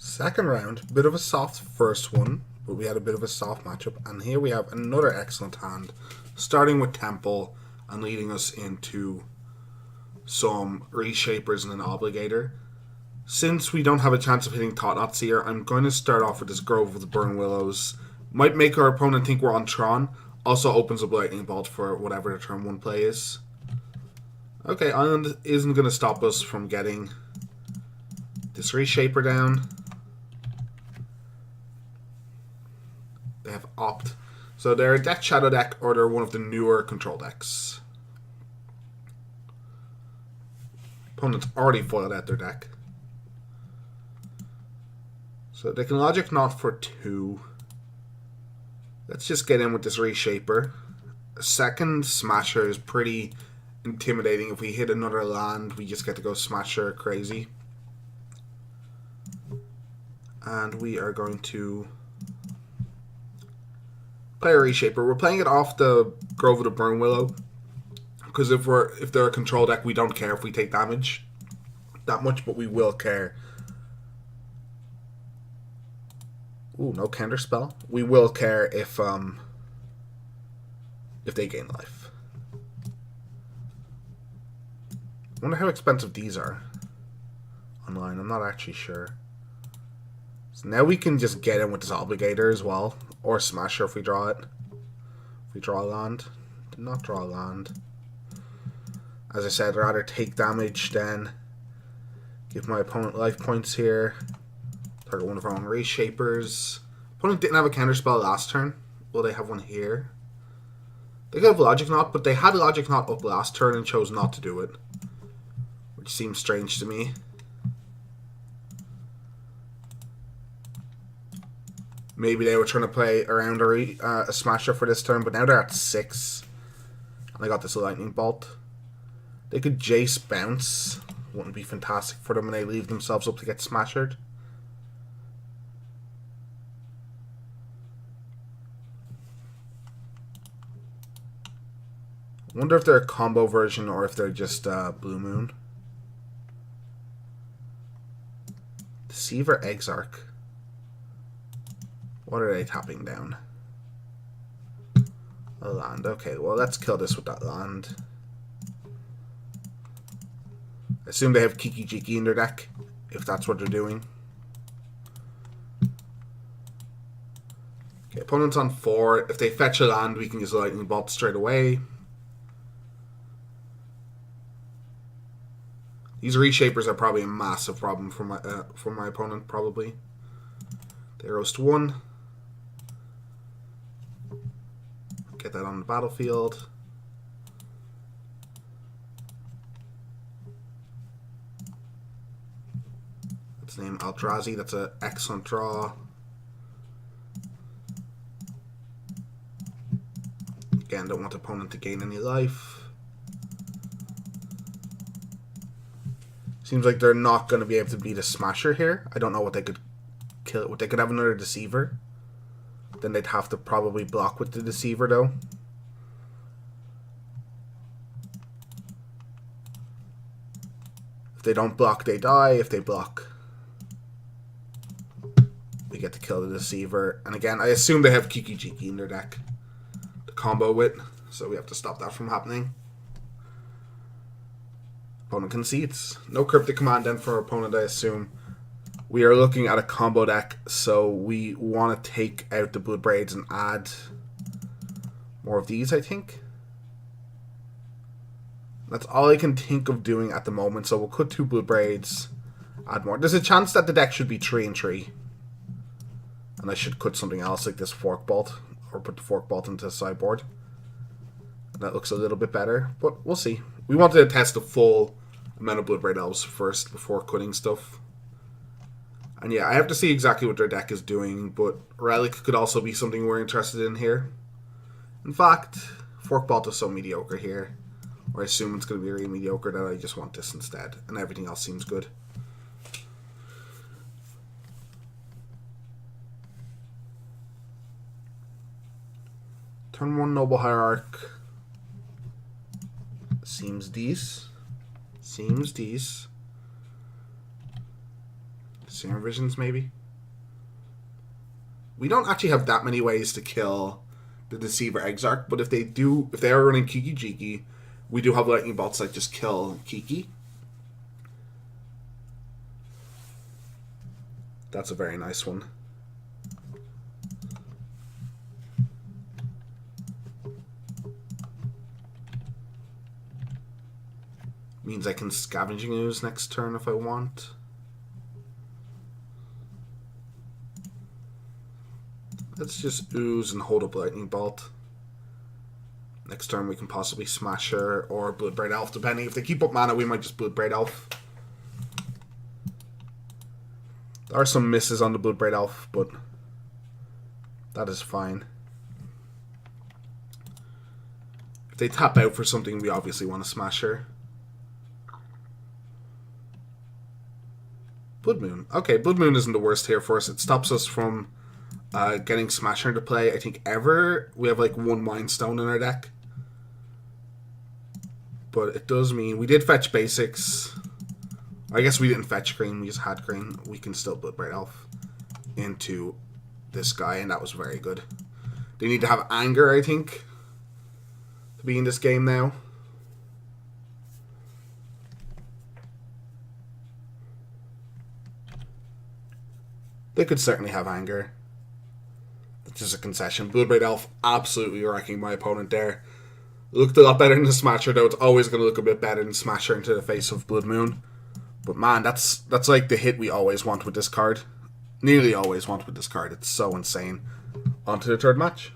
Second round, bit of a soft first one, but we had a bit of a soft matchup. And here we have another excellent hand, starting with Temple and leading us into some Reshapers and an Obligator. Since we don't have a chance of hitting Tot-Knots here, I'm going to start off with this Grove of the Burn Willows. Might make our opponent think we're on Tron. Also opens up Lightning Bolt for whatever the turn 1 play is. Okay, Island isn't going to stop us from getting this Reshaper down. They have Opt. So they're a Death Shadow deck, or they're one of the newer control decks. Opponent's already foiled out their deck. So they can Logic Knot for 2. Let's just get in with this Reshaper. A second Smasher is pretty intimidating. If we hit another land, we just get to go Smasher crazy. And we are going to play a Reshaper. We're playing it off the Grove of the Burn Willow, because if they're a control deck, we don't care if we take damage that much, but we will care. Ooh, no counter spell. We will care if they gain life. I wonder how expensive these are online. I'm not actually sure. So now we can just get in with this Obligator as well, or Smasher if we draw it. If we draw a land. Did not draw a land. As I said, I'd rather take damage than give my opponent life points here. Target one of our own Reshapers. Opponent didn't have a counterspell last turn. Will they have one here? They could have Logic Knot, but they had Logic Knot up last turn and chose not to do it, which seems strange to me. Maybe they were trying to play around a Smasher for this turn, but now they're at 6. And I got this Lightning Bolt. They could Jace Bounce. Wouldn't be fantastic for them when they leave themselves up to get Smashered. I wonder if they're a combo version or if they're just Blue Moon. Deceiver Exarch. What are they tapping down? A land. Okay, well, let's kill this with that land. I assume they have Kiki Jiki in their deck, if that's what they're doing. Okay, opponent's on 4. If they fetch a land, we can just Lightning Bolt straight away. These Reshapers are probably a massive problem for my opponent, probably. They roast 1. Get that on the battlefield. Let's name Eldrazi. That's an excellent draw. Again, don't want the opponent to gain any life. Seems like they're not going to be able to beat a Smasher here. I don't know what they could kill. What they could have another Deceiver. Then they'd have to probably block with the Deceiver, though. If they don't block, they die. If they block, we get to kill the Deceiver. And again, I assume they have Kiki Jiki in their deck to combo with, so we have to stop that from happening. Opponent concedes. No Cryptic Command then for our opponent, I assume. We are looking at a combo deck, so we want to take out the Bloodbraids and add more of these, I think. That's all I can think of doing at the moment, so we'll cut 2 Bloodbraids, add more. There's a chance that the deck should be 3 and 3. And I should cut something else like this Fork Bolt, or put the Fork Bolt into the sideboard. That looks a little bit better, but we'll see. We wanted to test the full amount of Bloodbraid Elves first before cutting stuff. And yeah, I have to see exactly what their deck is doing, but Relic could also be something we're interested in here. In fact, Fork Bolt is so mediocre here, or I assume it's going to be really mediocre, that I just want this instead, and everything else seems good. Turn 1 Noble Hierarch. Seems these. Serum Visions, maybe? We don't actually have that many ways to kill the Deceiver Exarch, but if they are running Kiki Jiki, we do have lightning bolts that just kill Kiki. That's a very nice one. Means I can Scavenging Ooze next turn if I want. Let's just Ooze and hold up Lightning Bolt. Next turn we can possibly Smasher or Bloodbraid Elf, depending. If they keep up mana, we might just Bloodbraid Elf. There are some misses on the Bloodbraid Elf, but that is fine. If they tap out for something, we obviously want to Smasher. Blood Moon. Okay, Blood Moon isn't the worst here for us. It stops us from getting Smasher into play. I think ever. We have like one Mind Stone in our deck. But it does mean we did fetch basics. I guess we didn't fetch green, we just had green. We can still Bloodbraid Elf into this guy, and that was very good. They need to have anger, I think, to be in this game now. They could certainly have anger. It's just a concession. Bloodbraid Elf absolutely wrecking my opponent there. Looked a lot better than the Smasher, though. It's always going to look a bit better than Smasher into the face of Blood Moon. But man, that's like the hit we always want with this card. Nearly always want with this card. It's so insane. On to the third match.